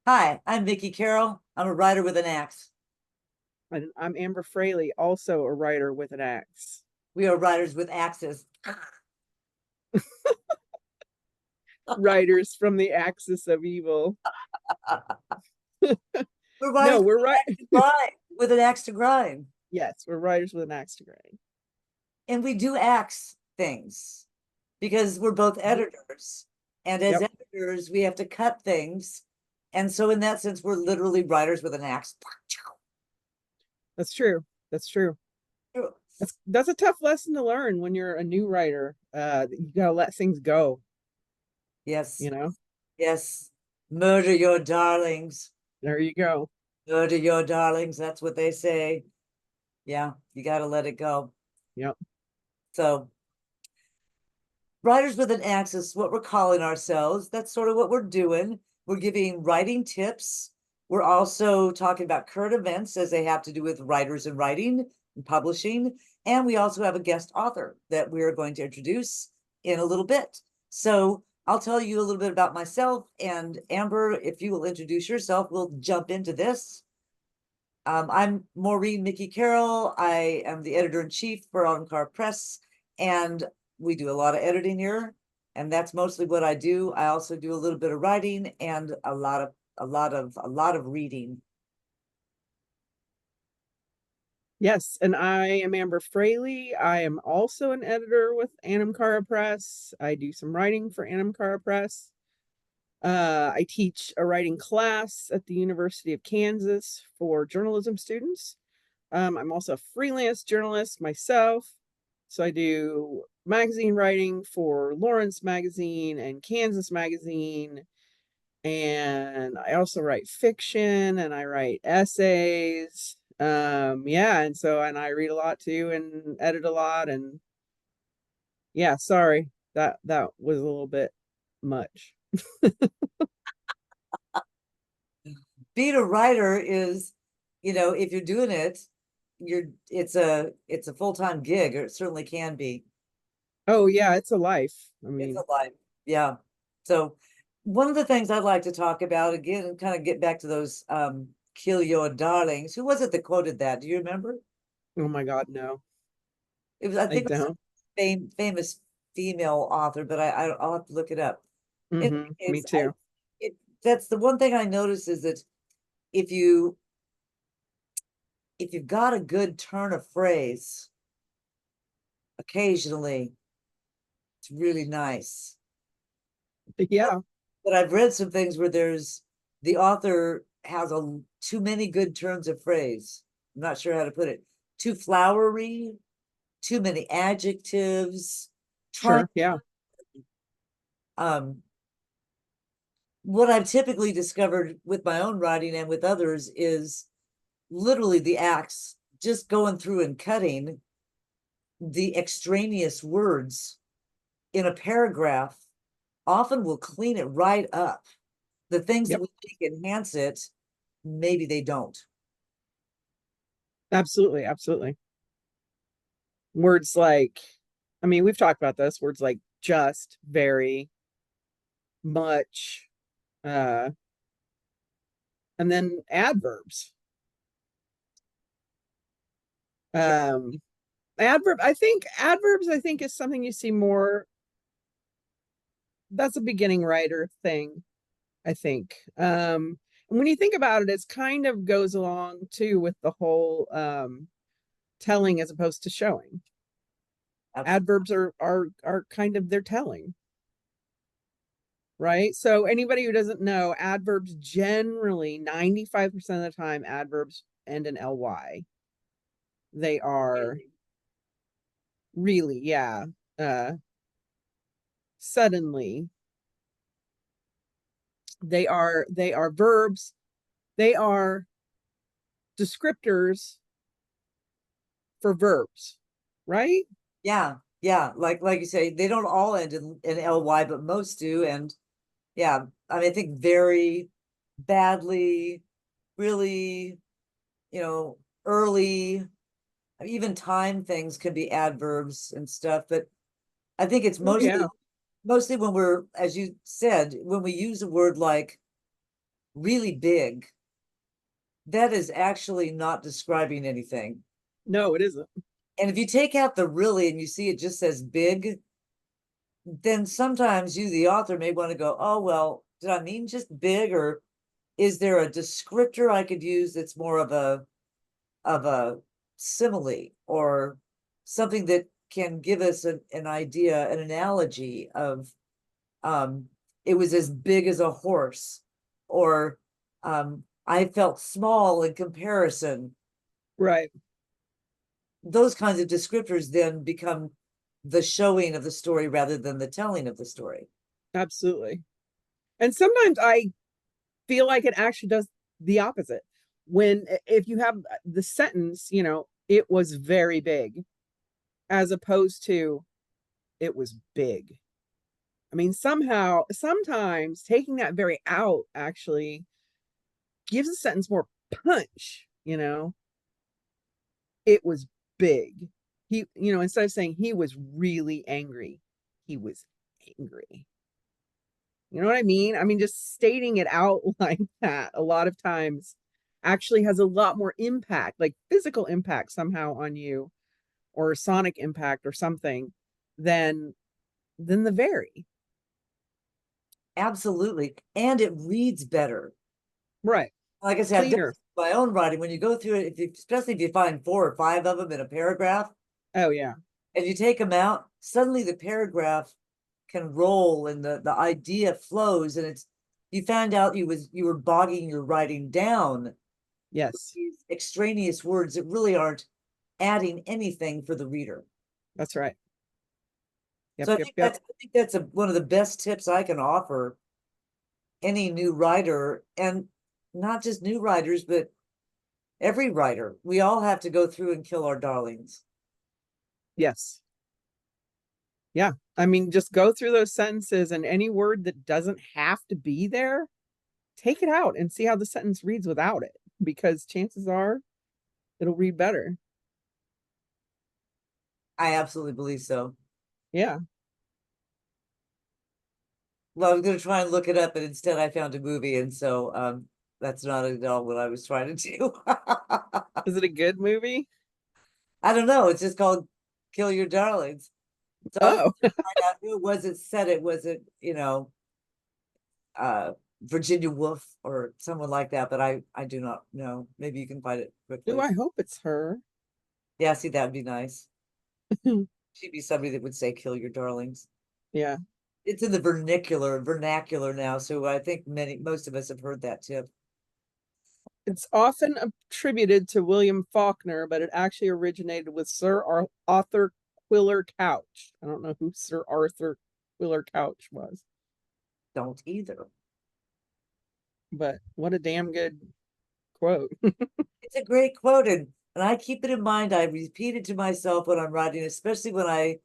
Hi, I'm Micki Carroll. I'm a writer with an axe. And I'm Amber Fraley, also a writer with an axe. We are writers with axes. Writers from the axis of evil. We're writers No, with we're an right. axe to grind, with an axe to grind. Yes, we're writers with an axe to grind. And we do axe things because we're both editors. And as Yep, editors, we have to cut things. And so in that sense, we're literally writers with an axe. that's true. That's true. That's a tough lesson to learn when you're a new writer. You gotta let things go, Yes, you know? yes. Murder your darlings. There you go. Murder your darlings. That's what they say. Yeah, you got to let it go. Yep. So writers with an axe is what we're calling ourselves. That's sort of what we're doing. We're giving writing tips. We're also talking about current events as they have to do with writers and writing and publishing. And we also have a guest author that we're going to introduce in a little bit. So I'll tell you a little bit about myself. And Amber, if you will introduce yourself, we'll jump into this. I'm Maureen Micki Carroll. I am the editor-in-chief for Ankara Press, and we do a lot of editing here, and that's mostly what I do. I also do a little bit of writing and a lot of reading. Yes, and I am Amber Fraley. I am also an editor with Ankara Press. I do some writing for Ankara Press. I teach a writing class at the University of Kansas for journalism students. I'm also a freelance journalist myself. So I do magazine writing for Lawrence Magazine and Kansas Magazine. And I also write fiction and I write essays. Yeah, and I read a lot too and edit a lot. And yeah, sorry, that was a little bit much. Being a writer is, if you're doing it, it's a full-time gig, or it certainly can be. Oh yeah, it's a life. I It's a mean, life. Yeah. So one of the things I'd like to talk about again and kind of get back to those kill your darlings. Who was it that quoted that? Do you remember? oh my God, no, It was, I I think it was don't. a famous female author, but I'll have to look it up. In any Me case, too. that's the one thing I noticed is that if you if you've got a good turn of phrase, occasionally it's really nice. Yeah, But I've read some things where the author has too many good turns of phrase. I'm not sure how to put it. Too flowery, too many adjectives, trying sure. Yeah. um what I've typically discovered with my own writing and with others is literally the axe just going through and cutting the extraneous words in a paragraph often will clean it right up. The things that Yep. we think enhance it, maybe they don't. Absolutely. Absolutely. Words like, I mean, we've talked about this, words like just, very, much, uh, and then adverbs. Um, adverbs, I think is something you see more. That's a beginning writer thing, I think. And when you think about it, it's kind of goes along too with the whole telling as opposed to showing. Absolutely. Adverbs are kind of their telling, right? So anybody who doesn't know, adverbs generally 95% of the time adverbs end in ly. They are really, yeah, uh suddenly. They are verbs. They are descriptors for verbs, right? Yeah, yeah. Like you say, they don't all end in ly, but most do. And yeah, I mean, I think very badly, really, early, even time things can be adverbs and stuff. But I think it's Oh yeah. mostly when we're, as you said, when we use a word like really big, that is actually not describing anything. No, it isn't. And if you take out the really and you see it just says big, then sometimes you, the author, may want to go, oh, well, did I mean just big, or is there a descriptor I could use that's more of a simile, or something that can give us an idea, an analogy of it was as big as a horse, or I felt small in comparison. Right. Those kinds of descriptors then become the showing of the story rather than the telling of the story. Absolutely. And sometimes I feel like it actually does the opposite. When if you have the sentence, it was very big, as opposed to it was big. I mean, sometimes taking that very out actually gives a sentence more punch. It was big. Instead of saying he was really angry, he was angry. You know what I mean? I mean, just stating it out like that a lot of times actually has a lot more impact, like physical impact somehow on you, or sonic impact or something, than the very. Absolutely. And it reads better. Right. Like I said, I've done Cleaner. my own writing. When you go through it, especially if you find 4 or 5 of them in a paragraph, Oh yeah. and you take them out, suddenly the paragraph can roll and the idea flows, and it's, you found out you were bogging your writing down with Yes. these extraneous words that really aren't adding anything for the reader. That's right. Yep, So I yep, think yep. that's one of the best tips I can offer any new writer, and not just new writers, but every writer. We all have to go through and kill our darlings. Yes. Yeah. I mean, just go through those sentences, and any word that doesn't have to be there, take it out and see how the sentence reads without it, because chances are it'll read better. I absolutely believe so. Yeah. Well, I was going to try and look it up, but instead I found a movie, and so that's not at all what I was trying to do. Is it a good movie? I don't know. It's just called Kill Your Darlings. So I was Oh, trying to find out who it was that said it. Was it, uh, Virginia Woolf or someone like that? But I do not know. Maybe you can find it do quickly. I hope it's her. Yeah, see, that'd be nice. She'd be somebody that would say "Kill your darlings." Yeah. It's in the vernacular now, so I think most of us have heard that tip. It's often attributed to William Faulkner, but it actually originated with Arthur Quiller Couch. I don't know who Sir Arthur Quiller Couch was, Don't either. but what a damn good quote. It's a great quote, and I keep it in mind. I repeat it to myself when I'm writing, especially when I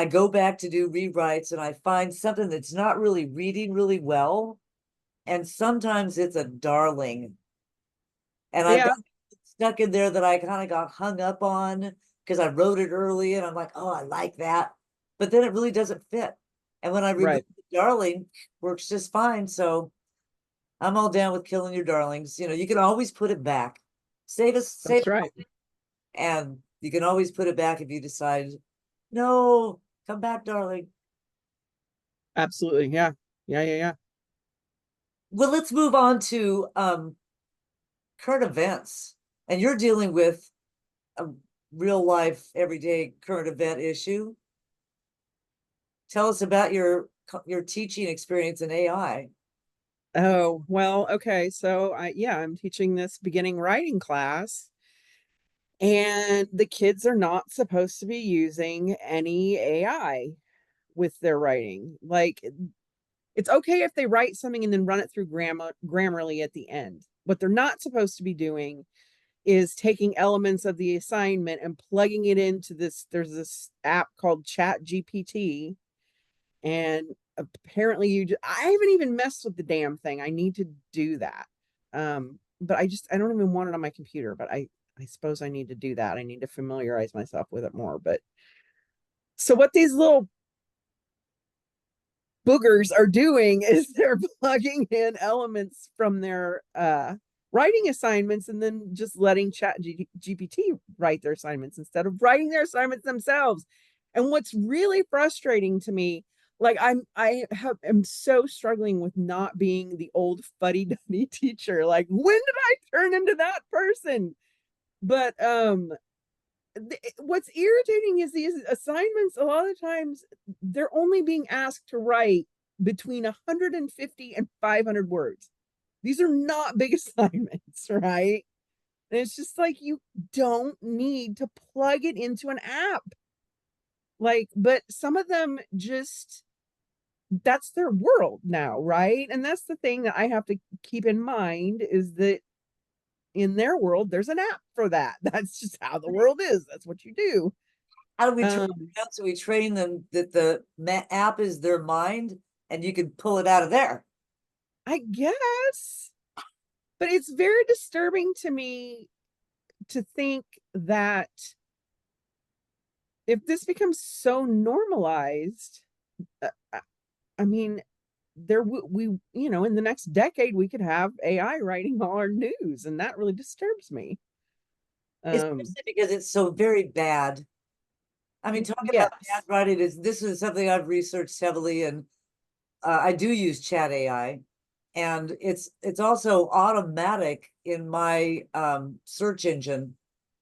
go back to do rewrites and I find something that's not really reading really well, and sometimes it's a darling, and I've Yeah. got stuck in there that I kind of got hung up on because I wrote it early and I'm like, oh, I like that, but then it really doesn't fit. And when I remove Right. the darling, works just fine. So I'm all down with killing your darlings. You can always put it back. Save That's it, right. and you can always put it back if you decide, no, come back, darling. Absolutely. Yeah. Yeah. Yeah. Yeah. Well, let's move on to current events. And you're dealing with a real life, everyday current event issue. Tell us about your teaching experience in AI. Oh, well, okay. So I'm teaching this beginning writing class, and the kids are not supposed to be using any AI with their writing. Like, it's okay if they write something and then run it through Grammarly at the end. What they're not supposed to be doing is taking elements of the assignment and plugging it into this. There's this app called Chat GPT, and apparently I haven't even messed with the damn thing. I need to do that. But I don't even want it on my computer, but I suppose I need to do that. I need to familiarize myself with it more. But so what these little boogers are doing is they're plugging in elements from their writing assignments and then just letting GPT write their assignments instead of writing their assignments themselves. And what's really frustrating to me, like am so struggling with not being the old fuddy-duddy teacher. Like, when did I turn into that person? But what's irritating is these assignments, a lot of times they're only being asked to write between 150 and 500 words. These are not big assignments, right? And it's just like, you don't need to plug it into an app. Like, but some of them just, that's their world now, right? And that's the thing that I have to keep in mind, is that in their world, there's an app for that. That's just how the world is. That's what you do. How do we train them? So we train them that the app is their mind and you can pull it out of there. I guess. But it's very disturbing to me to think that if this becomes so normalized, I mean, we in the next decade we could have AI writing all our news, and that really disturbs me. Especially because it's so very bad. I mean, talking yes. about bad writing, this is something I've researched heavily, and I do use chat AI, and it's also automatic in my search engine.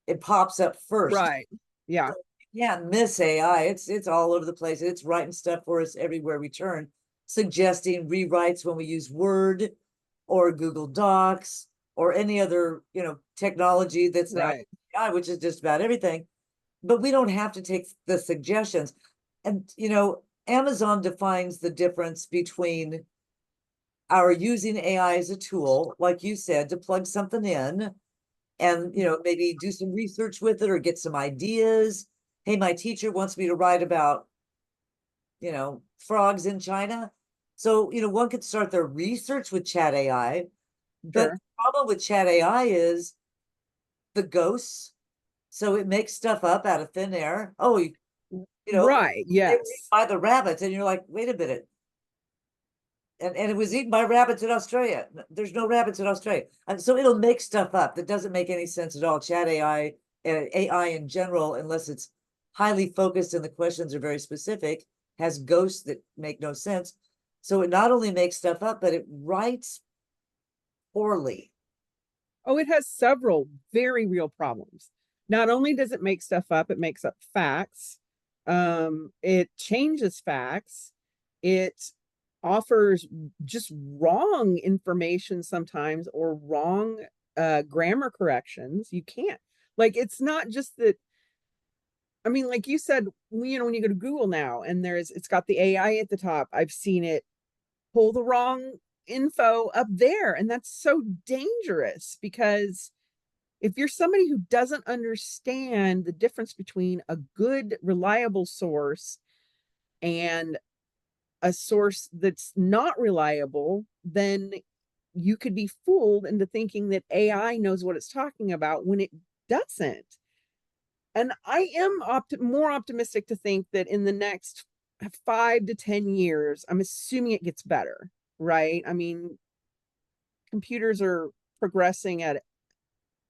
It pops up first. Right. Yeah. So you can't miss AI. It's all over the place. It's writing stuff for us everywhere we turn, suggesting rewrites when we use Word or Google Docs or any other, technology that's now Right. AI, which is just about everything. But we don't have to take the suggestions. And, Amazon defines the difference between our using AI as a tool, like you said, to plug something in and, maybe do some research with it or get some ideas. Hey, my teacher wants me to write about, frogs in China. So, one could start their research with chat AI. But Sure. the problem with chat AI is the ghosts. So it makes stuff up out of thin air. Oh, Right. they were eaten Yes. by the rabbits, and you're like, wait a minute. And it was eaten by rabbits in Australia. There's no rabbits in Australia. And so it'll make stuff up that doesn't make any sense at all. Chat AI, AI in general, unless it's highly focused and the questions are very specific, has ghosts that make no sense. So it not only makes stuff up, but it writes poorly. Oh, it has several very real problems. Not only does it make stuff up, it makes up facts. It changes facts. It offers just wrong information sometimes, or wrong grammar corrections. You can't, like, it's not just that. I mean, like you said, when you go to Google now and it's got the AI at the top, I've seen it pull the wrong info up there. And that's so dangerous, because if you're somebody who doesn't understand the difference between a good, reliable source and a source that's not reliable, then you could be fooled into thinking that AI knows what it's talking about when it doesn't. And I am more optimistic to think that in the next 5 to 10 years, I'm assuming it gets better, right? I mean, computers are progressing at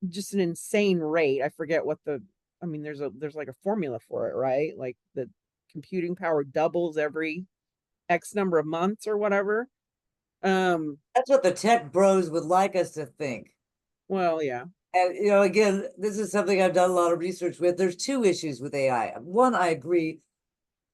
just an insane rate. I forget what I mean, there's like a formula for it, right? Like, the computing power doubles every X number of months or whatever. That's what the tech bros would like us to think. Well, yeah. And again, this is something I've done a lot of research with. There's two issues with AI. One, I agree.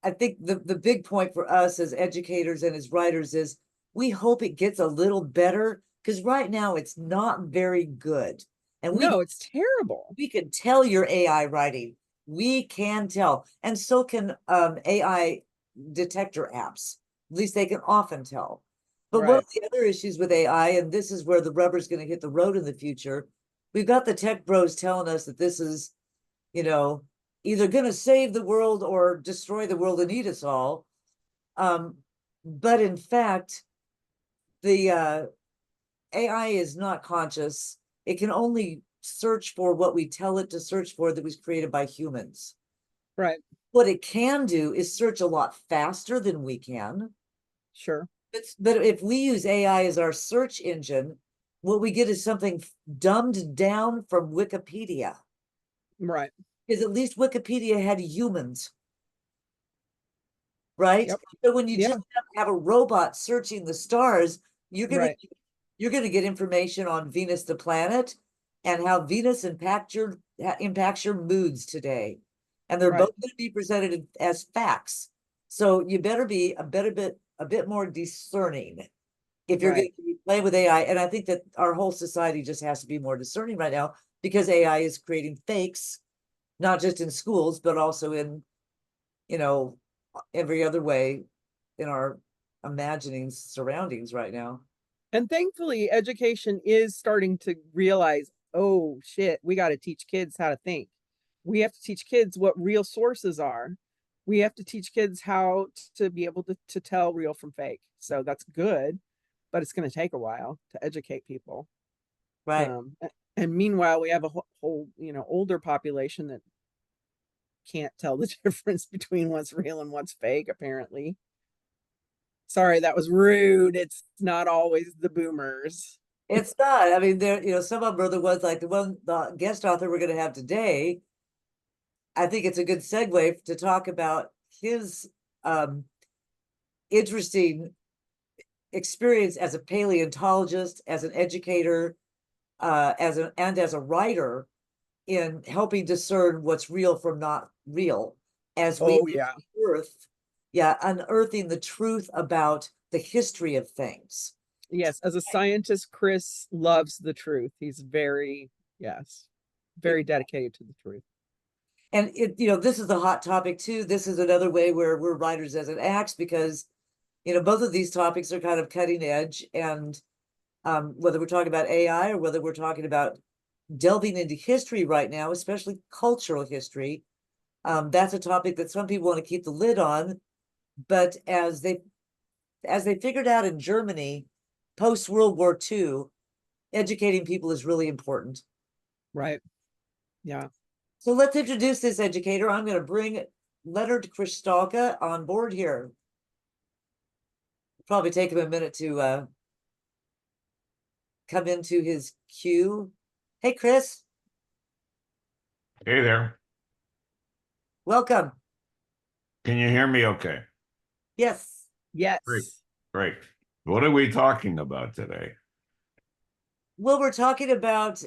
I think the big point for us as educators and as writers is we hope it gets a little better, because right now it's not very good. And No, it's terrible. we can tell your AI writing. We can tell. And so can AI detector apps. At least they can often tell. But one Right. of the other issues with AI, and this is where the rubber's going to hit the road in the future, we've got the tech bros telling us that this is, either going to save the world or destroy the world and eat us all. But in fact, the AI is not conscious. It can only search for what we tell it to search for, that was created by humans. Right. What it can do is search a lot faster than we can. Sure. But if we use AI as our search engine, what we get is something dumbed down from Wikipedia. Right. Because at least Wikipedia had humans, right? Yep. So when you Yeah. just have a robot searching the stars, Right. you're gonna get information on Venus, the planet, and how Venus impacts your moods today. And they're Right. both going to be presented as facts. So you better be a bit more discerning if you're going Right. to be playing with AI. And I think that our whole society just has to be more discerning right now because AI is creating fakes, not just in schools, but also in, you know, every other way in our imagining surroundings right now. And thankfully, education is starting to realize, oh shit, we got to teach kids how to think. We have to teach kids what real sources are. We have to teach kids how to be able to tell real from fake. So that's good, but it's going to take a while to educate people. Right. And meanwhile, we have a whole, older population that can't tell the difference between what's real and what's fake, apparently. Sorry, that was rude. It's not always the boomers. It's not. I mean, some of them are the ones like the guest author we're going to have today. I think it's a good segue to talk about his um, interesting experience as a paleontologist, as an educator, as a writer in helping discern what's real from not real as we Oh, yeah. unearth, yeah, unearthing the truth about the history of things. Yes, as a scientist, Chris loves the truth. He's yes, very dedicated to the truth. And this is a hot topic too. This is another way where we're writers as an axe because, both of these topics are kind of cutting edge. And whether we're talking about AI or whether we're talking about delving into history right now, especially cultural history, that's a topic that some people want to keep the lid on. But as they figured out in Germany post World War II, educating people is really important. Right. Yeah. So let's introduce this educator. I'm going to bring Leonard Krishtalka on board here. Probably take him a minute to come into his queue. Hey, Chris. Hey there. Welcome. Can you hear me okay? Yes. Great. Yes. Great. What are we talking about today? Well, we're talking about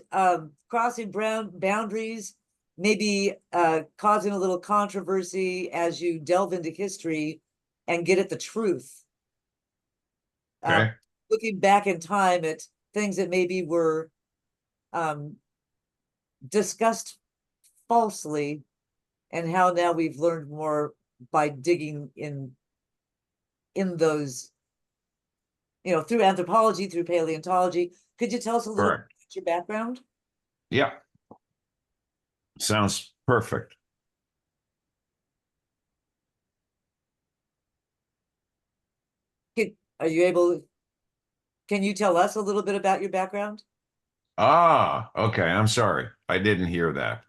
crossing boundaries, maybe causing a little controversy as you delve into history and get at the truth. Okay. Looking back in time at things that maybe were um, discussed falsely and how now we've learned more by digging in those, through anthropology, through paleontology. Could you tell us a little bit Correct. about your background? Yeah. Sounds perfect. Are you able, can you tell us a little bit about your background? Ah, okay. I'm sorry. I didn't hear that.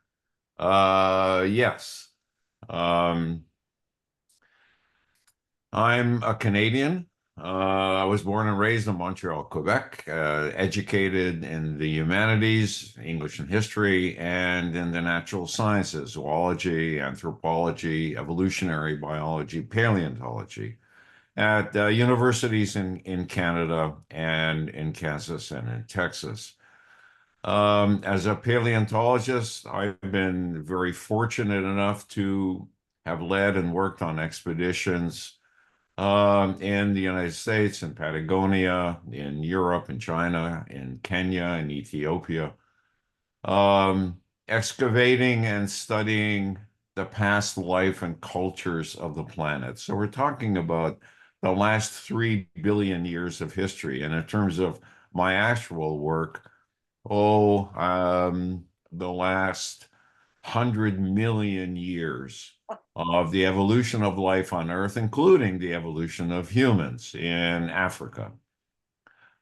Yes. Um, I'm a Canadian. I was born and raised in Montreal, Quebec, educated in the humanities, English and history, and in the natural sciences, zoology, anthropology, evolutionary biology, paleontology, at universities in Canada and in Kansas and in Texas. As a paleontologist, I've been very fortunate enough to have led and worked on expeditions in the United States, in Patagonia, in Europe, in China, in Kenya, in Ethiopia, excavating and studying the past life and cultures of the planet. So we're talking about the last 3 billion years of history. And in terms of my actual work, the last 100 million years of the evolution of life on Earth, including the evolution of humans in Africa.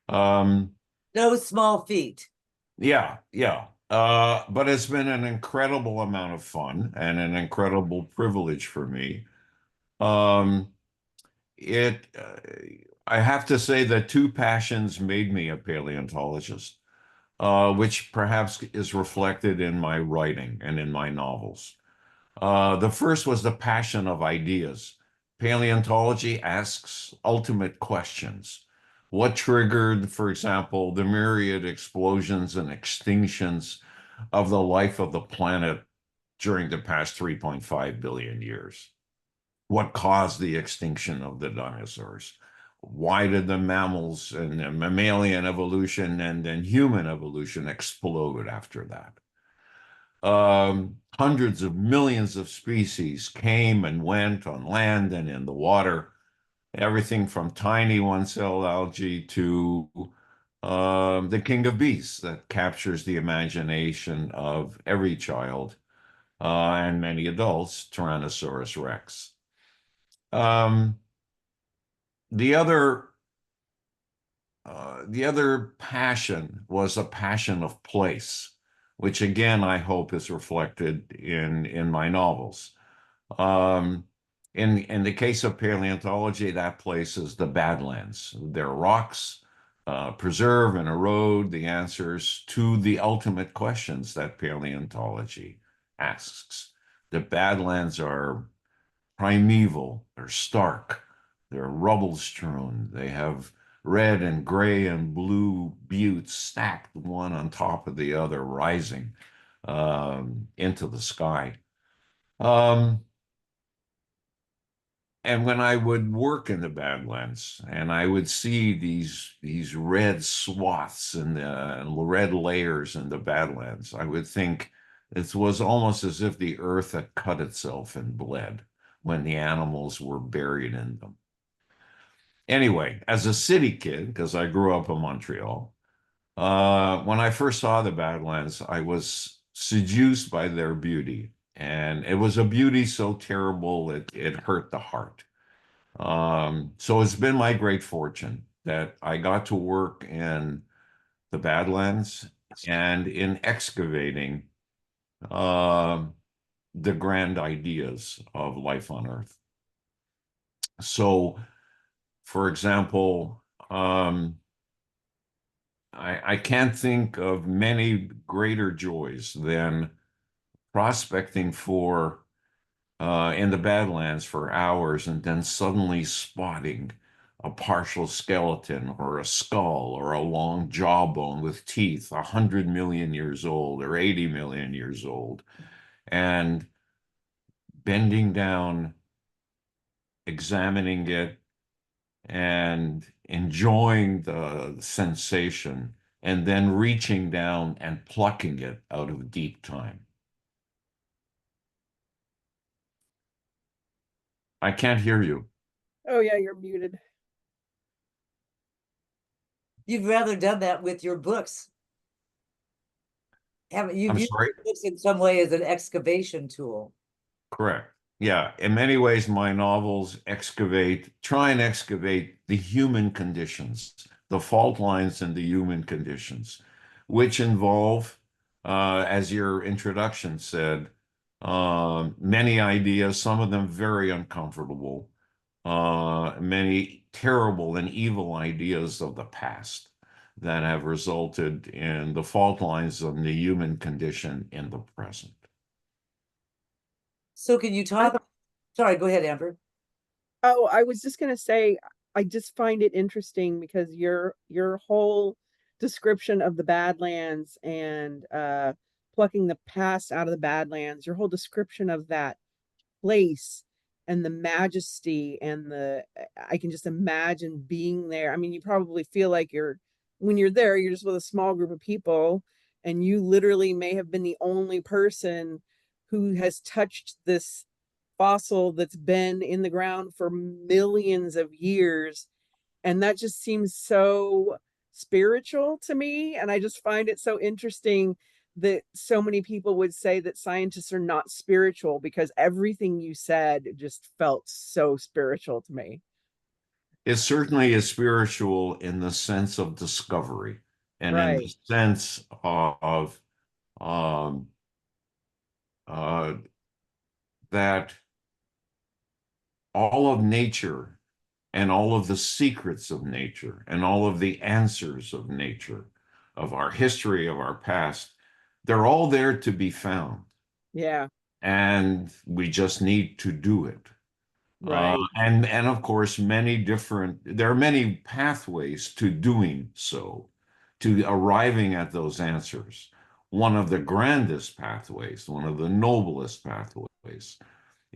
Um, No small feat. yeah, yeah. But it's been an incredible amount of fun and an incredible privilege for me. Um, it I have to say that two passions made me a paleontologist, which perhaps is reflected in my writing and in my novels. The first was the passion of ideas. Paleontology asks ultimate questions. What triggered, for example, the myriad explosions and extinctions of the life of the planet during the past 3.5 billion years? What caused the extinction of the dinosaurs? Why did the mammals and the mammalian evolution and then human evolution explode after that? Hundreds of millions of species came and went on land and in the water, everything from tiny one-celled algae to the king of beasts that captures the imagination of every child and many adults, Tyrannosaurus Rex. Um, the other the other passion was a passion of place, which again I hope is reflected in my novels. Um, in the case of paleontology, that place is the Badlands. There are rocks preserve and erode the answers to the ultimate questions that paleontology asks. The Badlands are primeval, they're stark, they're rubble strewn, they have red and gray and blue buttes stacked one on top of the other, rising into the sky. Um, and when I would work in the Badlands and I would see these red swaths and red layers in the Badlands, I would think it was almost as if the earth had cut itself and bled when the animals were buried in them. Anyway, as a city kid, because I grew up in Montreal, when I first saw the Badlands, I was seduced by their beauty. And it was a beauty so terrible it hurt the heart. So it's been my great fortune that I got to work in the Badlands and in excavating uh, the grand ideas of life on Earth. So, for example, I can't think of many greater joys than prospecting for in the Badlands for hours and then suddenly spotting a partial skeleton or a skull or a long jawbone with teeth 100 million years old or 80 million years old, and bending down, examining it, and enjoying the sensation, and then reaching down and plucking it out of deep time. I can't hear you. Oh yeah, you're muted. You've rather done that with your books. Haven't you? I'm Used sorry. this in some way as an excavation tool. Correct. Yeah. In many ways, my novels try and excavate the human conditions, the fault lines in the human conditions, which involve, as your introduction said, many ideas, some of them very uncomfortable, many terrible and evil ideas of the past that have resulted in the fault lines of the human condition in the present. So can you talk? Sorry, go ahead, Amber. Oh, I was just gonna say, I just find it interesting because your whole description of the Badlands and plucking the past out of the Badlands, your whole description of that place and the majesty and I can just imagine being there. I mean, you probably feel like when you're there, you're just with a small group of people, and you literally may have been the only person who has touched this fossil that's been in the ground for millions of years. And that just seems so spiritual to me. And I just find it so interesting that so many people would say that scientists are not spiritual, because everything you said just felt so spiritual to me. It certainly is spiritual in the sense of discovery and in the Right. sense of um, that all of nature and all of the secrets of nature and all of the answers of nature, of our history, of our past, they're all there to be found. Yeah. And we just need to do it. Right. And of course, there are many pathways to doing so, to arriving at those answers. One of the grandest pathways, one of the noblest pathways,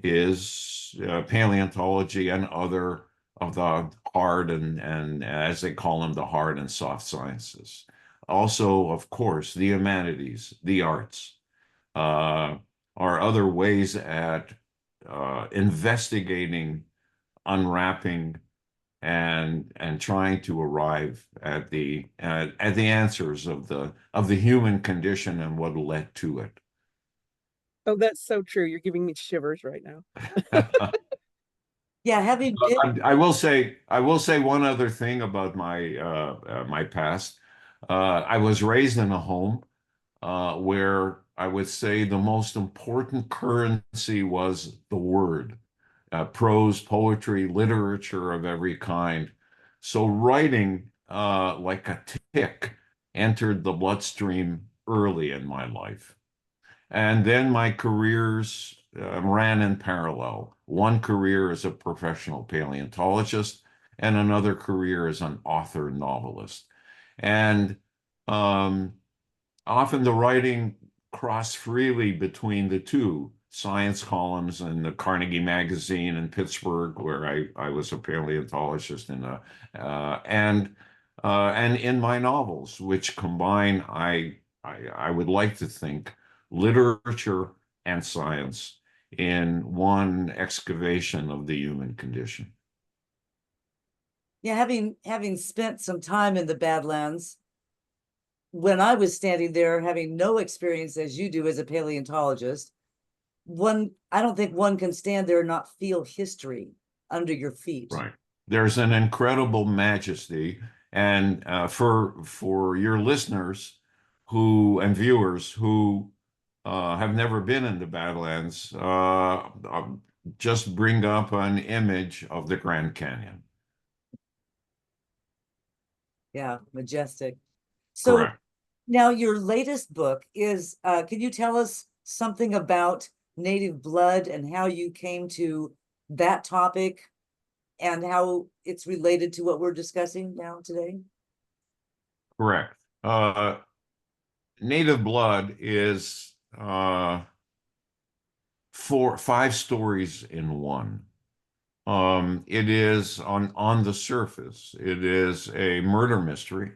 is paleontology and other of the hard and as they call them, the hard and soft sciences. Also, of course, the humanities, the arts, uh, are other ways at investigating, unwrapping, and trying to arrive at the answers of the human condition and what led to it. Oh, that's so true. You're giving me shivers right now. Yeah, having been, I will say one other thing about my past. I was raised in a home where I would say the most important currency was the word, prose, poetry, literature of every kind. So writing, like a tick, entered the bloodstream early in my life. And then my careers ran in parallel. One career as a professional paleontologist, and another career as an author novelist. And um, often the writing crossed freely between the two science columns in the Carnegie Magazine in Pittsburgh, where I was a paleontologist, and in my novels, which combine, I would like to think, literature and science in one excavation of the human condition. yeah, having spent some time in the Badlands, when I was standing there having no experience as you do as a paleontologist, I don't think one can stand there and not feel history under your feet. Right. There's an incredible majesty, and for your listeners and viewers who have never been in the Badlands, just bring up an image of the Grand Canyon. Yeah, majestic. So Correct. now your latest book is, can you tell us something about native blood and how you came to that topic and how it's related to what we're discussing now today? Correct. Native blood is 5 stories in one. It is on the surface, it is a murder mystery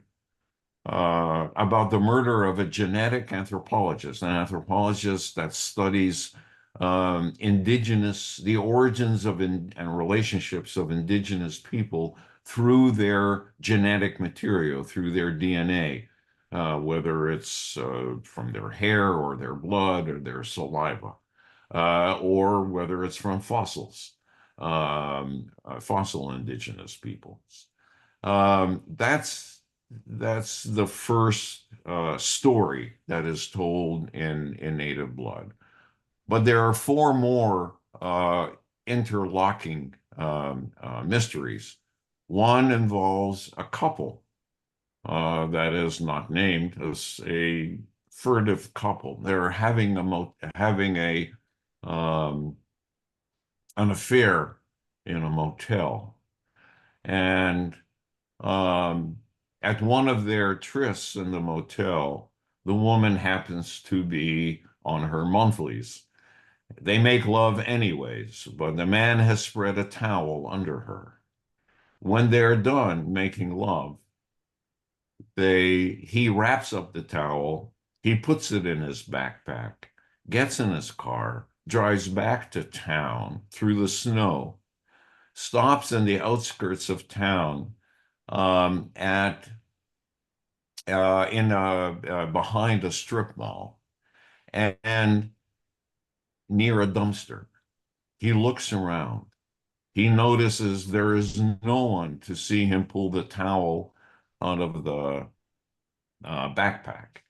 about the murder of a genetic anthropologist, an anthropologist that studies the origins and relationships of indigenous people through their genetic material, through their DNA, whether it's from their hair or their blood or their saliva, or whether it's from fossils, fossil indigenous peoples. That's the first story that is told in Native Blood. But there are 4 more interlocking mysteries. One involves a couple that is not named, as a furtive couple. They're having an affair in a motel, and at one of their trysts in the motel, the woman happens to be on her monthlies. They make love anyways, but the man has spread a towel under her. When they're done making love, he wraps up the towel, he puts it in his backpack, gets in his car, drives back to town through the snow, stops in the outskirts of town, at in behind a strip mall, and near a dumpster. He looks around. He notices there is no one to see him pull the towel out of the backpack,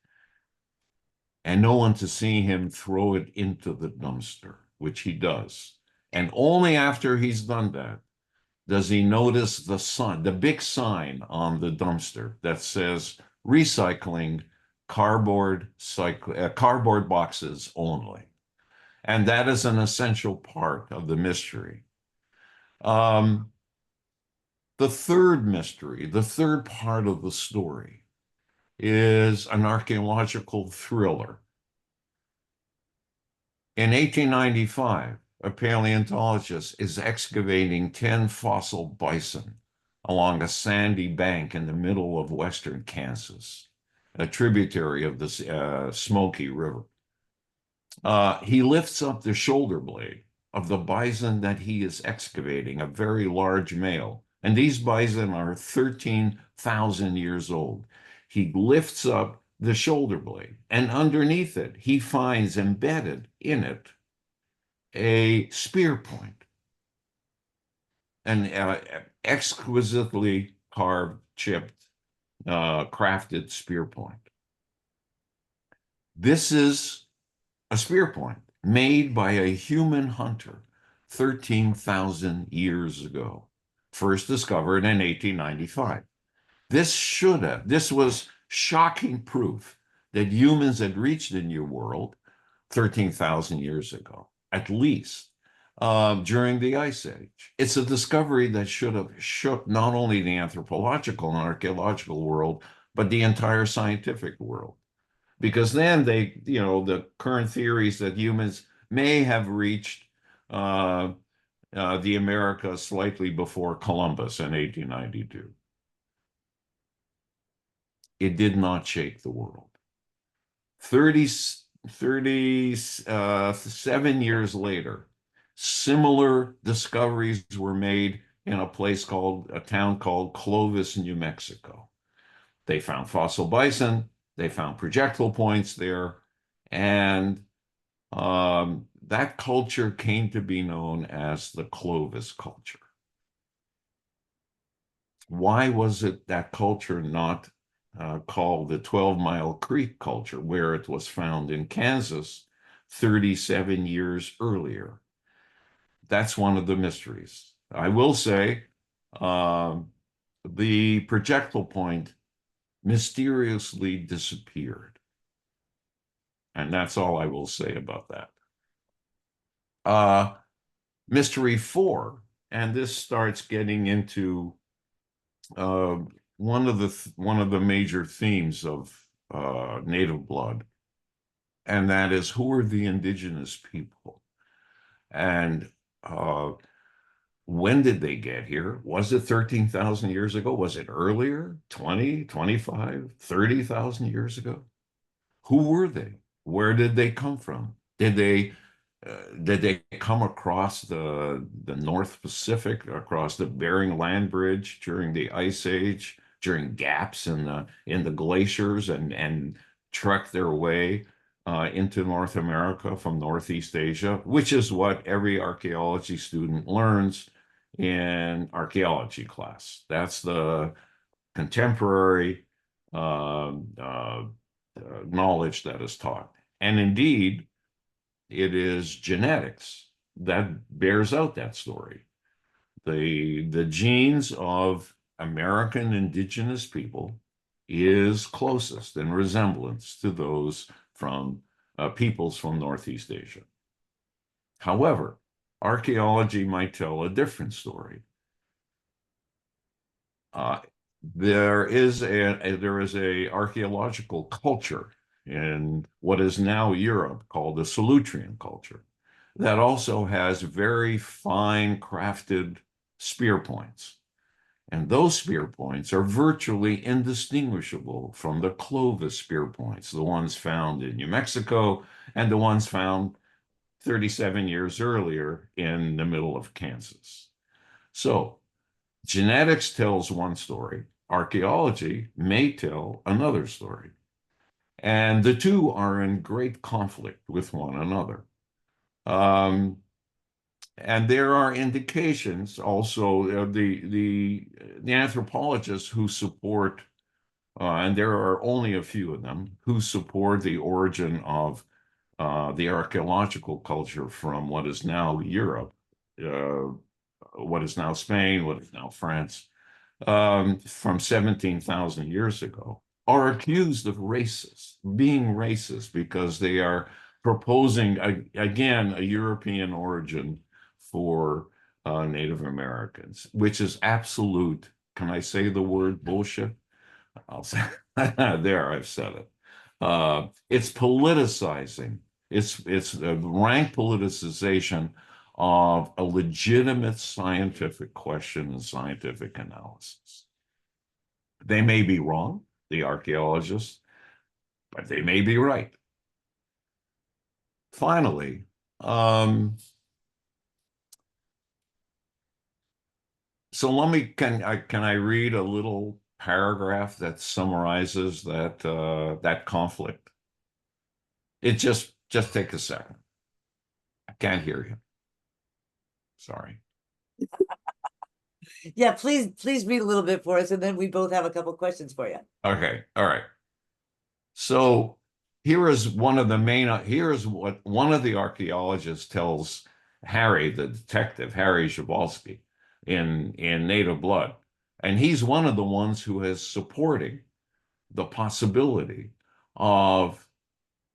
and no one to see him throw it into the dumpster, which he does. And only after he's done that does he notice the sign, the big sign on the dumpster that says recycling cardboard boxes only? And that is an essential part of the mystery. The third mystery, the third part of the story, is an archaeological thriller. In 1895, a paleontologist is excavating 10 fossil bison along a sandy bank in the middle of western Kansas, a tributary of the Smoky River. He lifts up the shoulder blade of the bison that he is excavating, a very large male. And these bison are 13,000 years old. He lifts up the shoulder blade, and underneath it, he finds embedded in it a spear point, an exquisitely carved, chipped, crafted spear point. This is a spear point made by a human hunter 13,000 years ago, first discovered in 1895. This was shocking proof that humans had reached the New World 13,000 years ago, at least, during the Ice Age. It's a discovery that should have shook not only the anthropological and archaeological world, but the entire scientific world. Because then the current theories that humans may have reached the Americas slightly before Columbus in 1892. It did not shake the world. 37 years later, similar discoveries were made in a town called Clovis, New Mexico. They found fossil bison, they found projectile points there, and that culture came to be known as the Clovis culture. Why was it that culture not called the 12-Mile Creek culture, where it was found in Kansas 37 years earlier? That's one of the mysteries. I will say the projectile point mysteriously disappeared. And that's all I will say about that. Mystery 4, and this starts getting into one of the major themes of native blood, and that is, who are the indigenous people? And when did they get here? Was it 13,000 years ago? Was it earlier? 20, 25, 30,000 years ago? Who were they? Where did they come from? Did they come across the North Pacific, across the Bering Land Bridge during the Ice Age, during gaps in the glaciers, and trek their way into North America from Northeast Asia, which is what every archaeology student learns in archaeology class. That's the contemporary knowledge that is taught. And indeed, it is genetics that bears out that story. The genes of American indigenous people is closest in resemblance to those from peoples from Northeast Asia. However, archaeology might tell a different story. There is a archaeological culture in what is now Europe called the Solutrean culture that also has very fine crafted spear points. And those spear points are virtually indistinguishable from the Clovis spear points, the ones found in New Mexico and the ones found 37 years earlier in the middle of Kansas. So genetics tells one story, archaeology may tell another story. And the two are in great conflict with one another. And there are indications also, the anthropologists who support, and there are only a few of them, who support the origin of the archaeological culture from what is now Europe, what is now Spain, what is now France, from 17,000 years ago, are accused of being racist, because they are proposing, again, a European origin for Native Americans, which is absolute, can I say the word bullshit? I'll say, there, I've said it. It's politicizing. It's a rank politicization of a legitimate scientific question and scientific analysis. They may be wrong, the archaeologists, but they may be right. Finally, so can I read a little paragraph that summarizes that conflict? It just take a second. I can't hear you. Sorry. Yeah, please read a little bit for us, and then we both have a couple questions for you. Okay, all right. So here is one of the main, here's what one of the archaeologists tells Harry, the detective, Harry Przewalski, in Native Blood. And he's one of the ones who is supporting the possibility of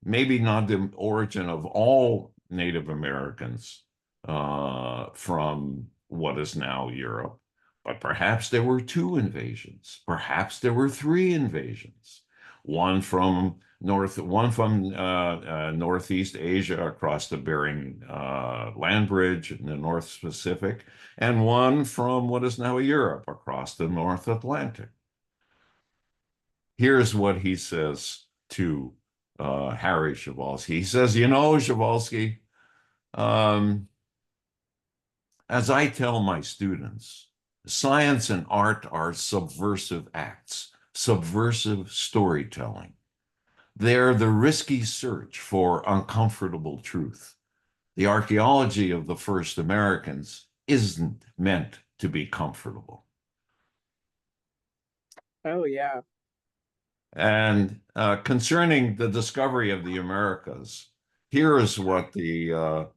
maybe not the origin of all Native Americans from what is now Europe, but perhaps there were 2 invasions, perhaps there were 3 invasions, one from Northeast Asia across the Bering land bridge in the North Pacific, and one from what is now Europe across the North Atlantic. Here's what he says to Harry Przewalski. He says, you know, Przewalski, as I tell my students, science and art are subversive acts, subversive storytelling. They're the risky search for uncomfortable truth. The archaeology of the first Americans isn't meant to be comfortable. Oh, yeah. And concerning the discovery of the Americas, here is what the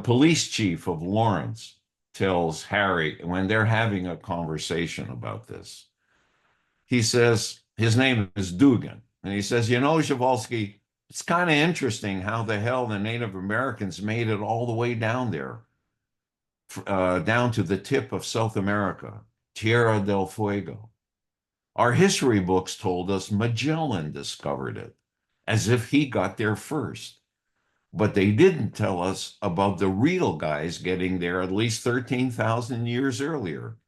police chief of Lawrence tells Harry when they're having a conversation about this. He says, his name is Dugan, and he says, you know, Przewalski, it's kind of interesting how the hell the Native Americans made it all the way down there, down to the tip of South America, Tierra del Fuego. Our history books told us Magellan discovered it, as if he got there first. But they didn't tell us about the real guys getting there at least 13,000 years earlier.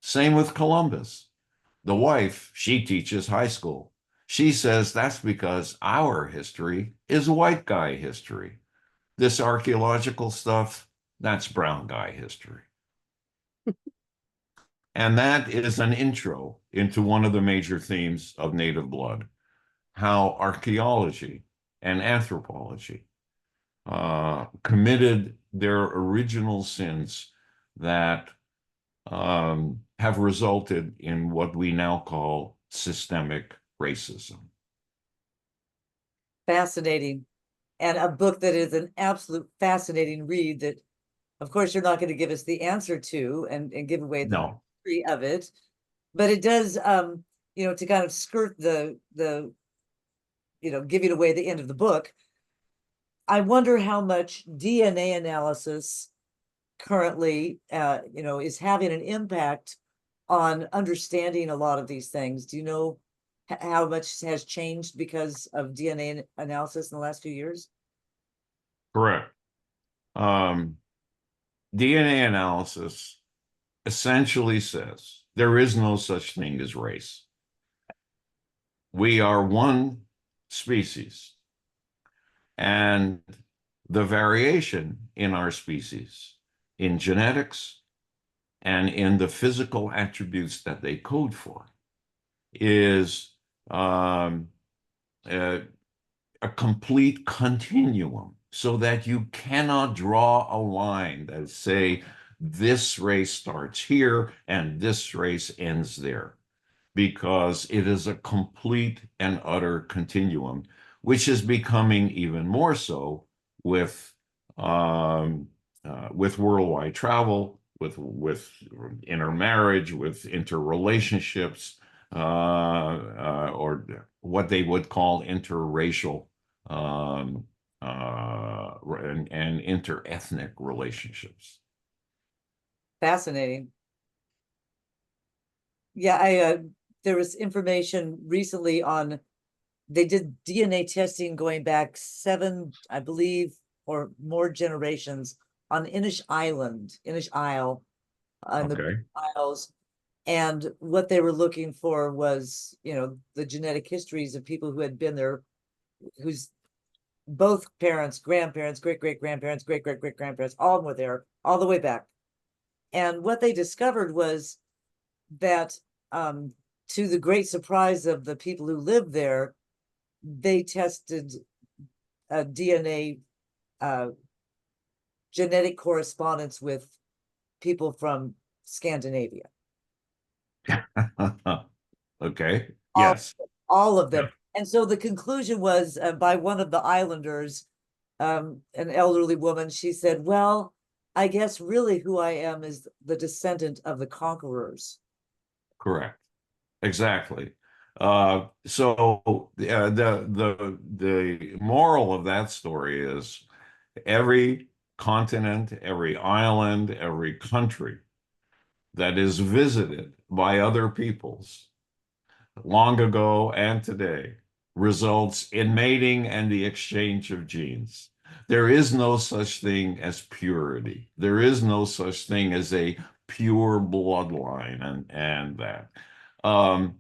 Same with Columbus. The wife, she teaches high school. She says that's because our history is white guy history. This archaeological stuff, that's brown guy history. And that is an intro into one of the major themes of Native Blood, how archaeology and anthropology committed their original sins that have resulted in what we now call systemic racism. Fascinating. And a book that is an absolute fascinating read that, of course, you're not going to give us the answer to and give away the history of it. But it does, to kind of skirt the giving away the end of the book. I wonder how much DNA analysis currently, is having an impact on understanding a lot of these things. Do you know how much has changed because of DNA analysis in the last few years? Correct. DNA analysis essentially says there is no such thing as race. We are one species, and the variation in our species, in genetics and in the physical attributes that they code for, is a complete continuum, so that you cannot draw a line that say this race starts here and this race ends there, because it is a complete and utter continuum, which is becoming even more so with with worldwide travel, with intermarriage, with interrelationships, or what they would call interracial and interethnic relationships. Fascinating. Yeah, there was information recently on, they did DNA testing going back 7, I believe, or more generations on Inish Isle, on the Okay. Isles. And what they were looking for was, the genetic histories of people who had been there, whose both parents, grandparents, great-great-grandparents, great-great-great-grandparents, all were there, all the way back. And what they discovered was that, to the great surprise of the people who lived there, they tested a DNA genetic correspondence with people from Scandinavia. Okay. All, Yes. all of them. And so the conclusion was, by one of the islanders, an elderly woman, she said, well, I guess really who I am is the descendant of the conquerors. Correct. Exactly. So the moral of that story is every continent, every island, every country that is visited by other peoples long ago and today results in mating and the exchange of genes. There is no such thing as purity. There is no such thing as a pure bloodline and that. Um,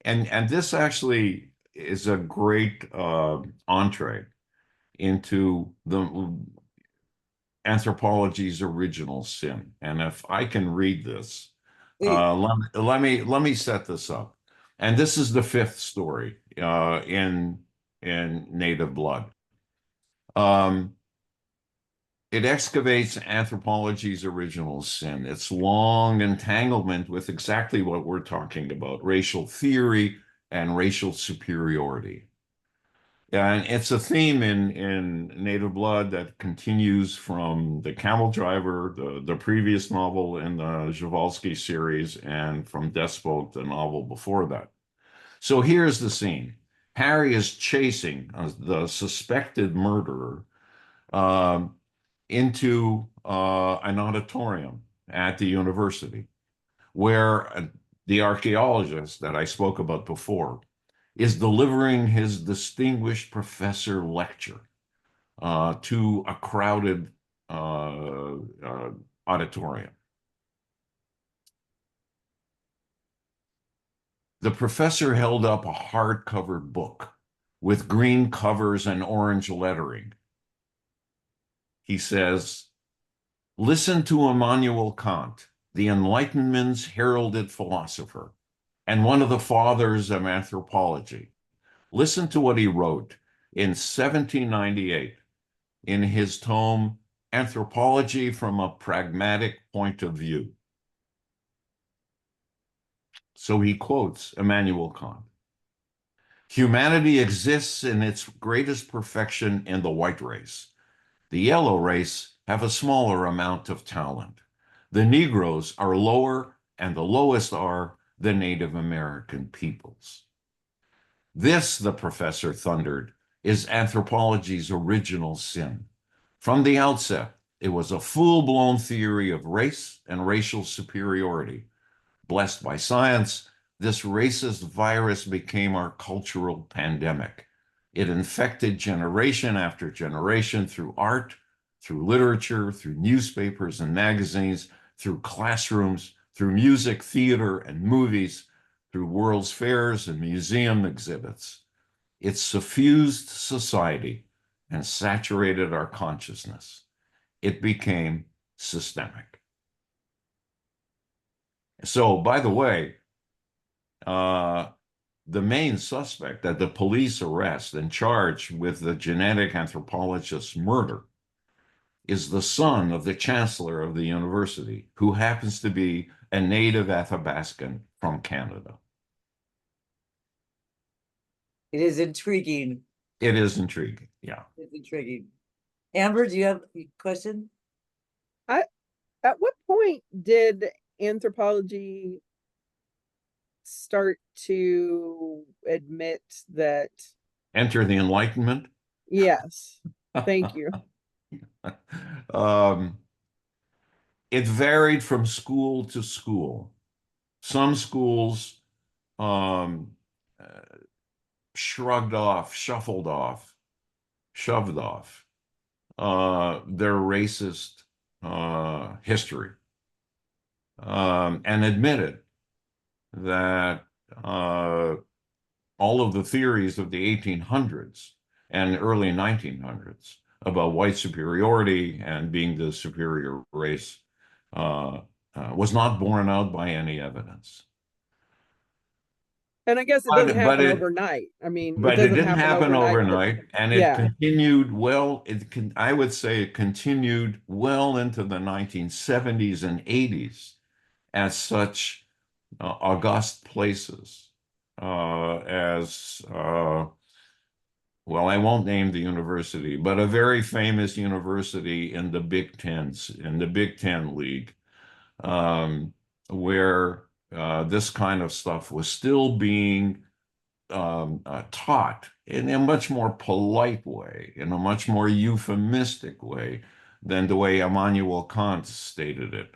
and this actually is a great entree into the anthropology's original sin. And if I can read this, let me set this up. And this is the fifth story in Native Blood. It excavates anthropology's original sin, its long entanglement with exactly what we're talking about, racial theory and racial superiority. And it's a theme in Native Blood that continues from The Camel Driver, the previous novel in the Przewalski series, and from Deathspoke, the novel before that. So here's the scene. Harry is chasing the suspected murderer into an auditorium at the university where the archaeologist that I spoke about before is delivering his distinguished professor lecture to a crowded auditorium. The professor held up a hard-covered book with green covers and orange lettering. He says, listen to Immanuel Kant, the Enlightenment's heralded philosopher, and one of the fathers of anthropology. Listen to what he wrote in 1798 in his tome, Anthropology from a Pragmatic Point of View. So he quotes Immanuel Kant. Humanity exists in its greatest perfection in the white race. The yellow race have a smaller amount of talent. The Negroes are lower, and the lowest are the Native American peoples. This, the professor thundered, is anthropology's original sin. From the outset, it was a full-blown theory of race and racial superiority. Blessed by science, this racist virus became our cultural pandemic. It infected generation after generation through art, through literature, through newspapers and magazines, through classrooms, through music, theater, and movies, through World's Fairs and museum exhibits. It suffused society and saturated our consciousness. It became systemic. So, by the way, the main suspect that the police arrest and charge with the genetic anthropologist's murder is the son of the chancellor of the university, who happens to be a native Athabascan from Canada. It is intriguing. It is intriguing, yeah. It's intriguing. Amber, do you have a question? I At what point did anthropology start to admit that? Enter the Enlightenment. Yes, thank you. Um, it varied from school to school. Some schools um, uh, shrugged off, shuffled off, shoved off their racist history and admitted that all of the theories of the 1800s and early 1900s about white superiority and being the superior race was not borne out by any evidence. And I guess it doesn't happen overnight. I mean, it But it doesn't didn't happen happen overnight. overnight, and it Yeah. continued well. I would say it continued well into the 1970s and 80s as such august places as well, I won't name the university, but a very famous university in the Big Ten League, where this kind of stuff was still being taught in a much more polite way, in a much more euphemistic way than the way Immanuel Kant stated it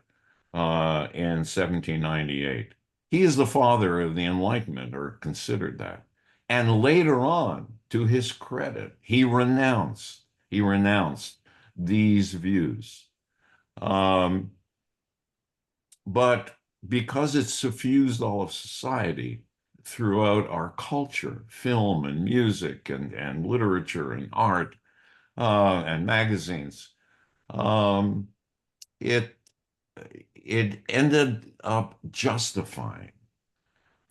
in 1798. He is the father of the Enlightenment, or considered that. And later on, to his credit, he renounced these views. Um, but because it's suffused all of society throughout our culture, film and music and literature and art and magazines, um, it it ended up justifying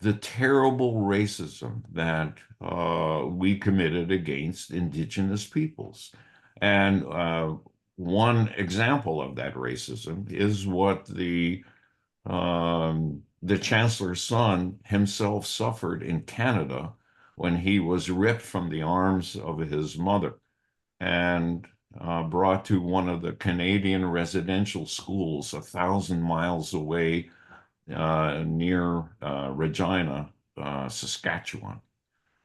the terrible racism that we committed against indigenous peoples. And one example of that racism is what the chancellor's son himself suffered in Canada when he was ripped from the arms of his mother and brought to one of the Canadian residential schools 1,000 miles away near Regina, Saskatchewan,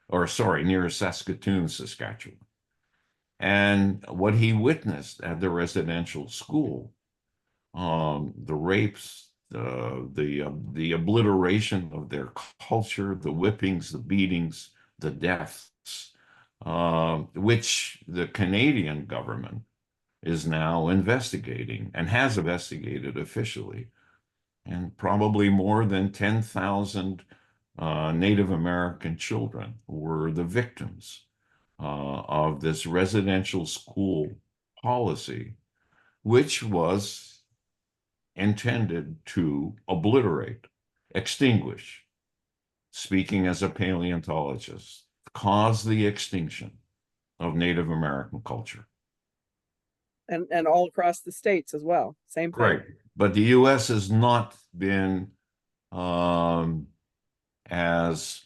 or sorry, near Saskatoon, Saskatchewan. And what he witnessed at the residential school, the rapes, the obliteration of their culture, the whippings, the beatings, the deaths, which the Canadian government is now investigating and has investigated officially. And probably more than 10,000 Native American children were the victims of this residential school policy, which was intended to obliterate, extinguish, speaking as a paleontologist, cause the extinction of Native American culture. And all across the states as well. Same thing. Right. But the US has not been as,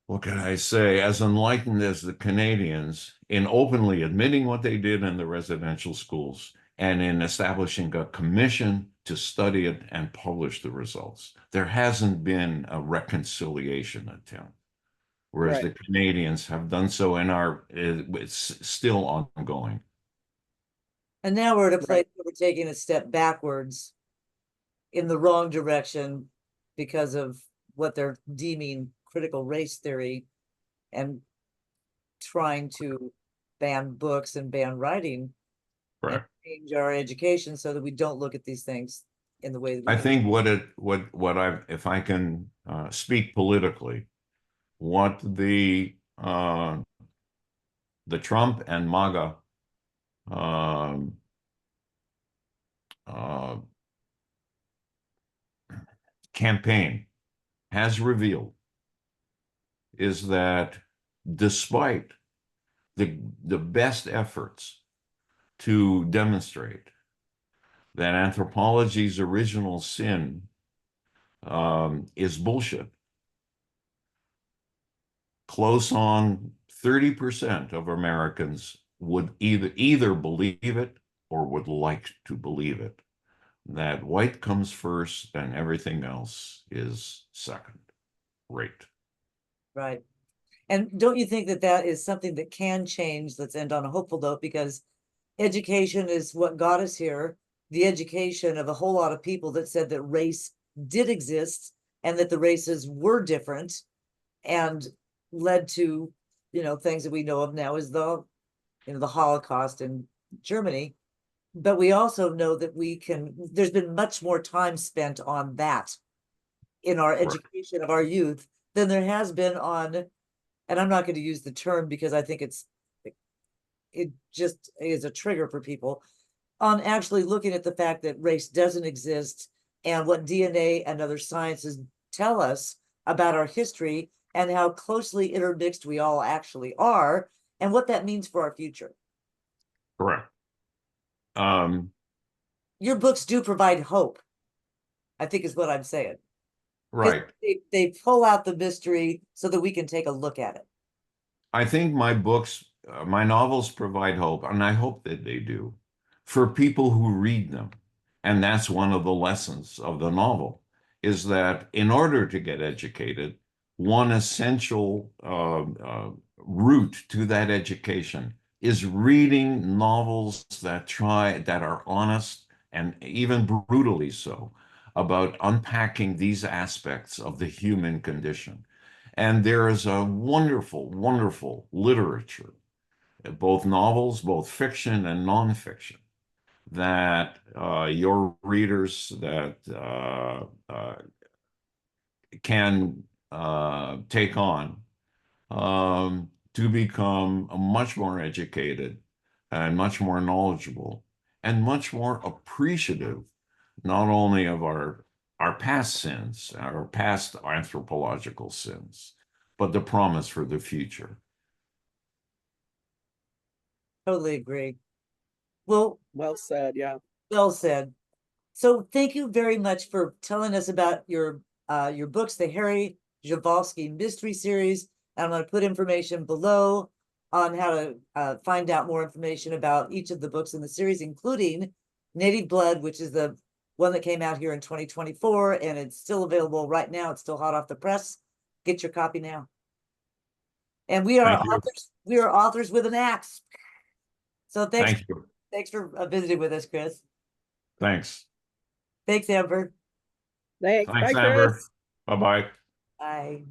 what can I say, as enlightened as the Canadians in openly admitting what they did in the residential schools and in establishing a commission to study it and publish the results. There hasn't been a reconciliation attempt, whereas Right. the Canadians have done so and it's still ongoing. And now we're at a place Right. where we're taking a step backwards in the wrong direction because of what they're deeming critical race theory and trying to ban books and ban writing and Right. change our education so that we don't look at these things in the way that we I do. think if I can speak politically, what the Trump and MAGA um, uh, campaign has revealed is that despite the best efforts to demonstrate that anthropology's original sin is bullshit, close on 30% of Americans would either believe it or would like to believe it, that white comes first and everything else is second rate. Right. And don't you think that that is something that can change? Let's end on a hopeful note, because education is what got us here. The education of a whole lot of people that said that race did exist and that the races were different, and led to, things that we know of now as the Holocaust in Germany. But we also know that there's been much more time spent on that in our education of our youth than there has been on, and I'm not going to use the term because I think it just is a trigger for people, on actually looking at the fact that race doesn't exist and what DNA and other sciences tell us about our history and how closely intermixed we all actually are and what that means for our future. Correct. Your books do provide hope, I think is what I'm saying. Right. They pull out the mystery so that we can take a look at it. I think my books, my novels provide hope, and I hope that they do, for people who read them. And that's one of the lessons of the novel, is that in order to get educated, one essential route to that education is reading novels that are honest and even brutally so about unpacking these aspects of the human condition. And there is a wonderful, wonderful literature, both novels, both fiction and nonfiction, that your readers that can take on to become much more educated and much more knowledgeable and much more appreciative, not only of our past sins, our past anthropological sins, but the promise for the future. Totally agree. Well, Well said. Yeah. well said. So thank you very much for telling us about your books, the Harry Przewalski Mystery Series. And I'm going to put information below on how to find out more information about each of the books in the series, including Native Blood, which is the one that came out here in 2024, and it's still available right now. It's still hot off the press. Get your copy now. And we are Thank you. authors. We are authors with an axe. So Thank you. thanks for visiting with us, Chris. Thanks. Thanks, Amber. Thanks. Thanks, Bye, Amber. Chris. Bye-bye. Bye.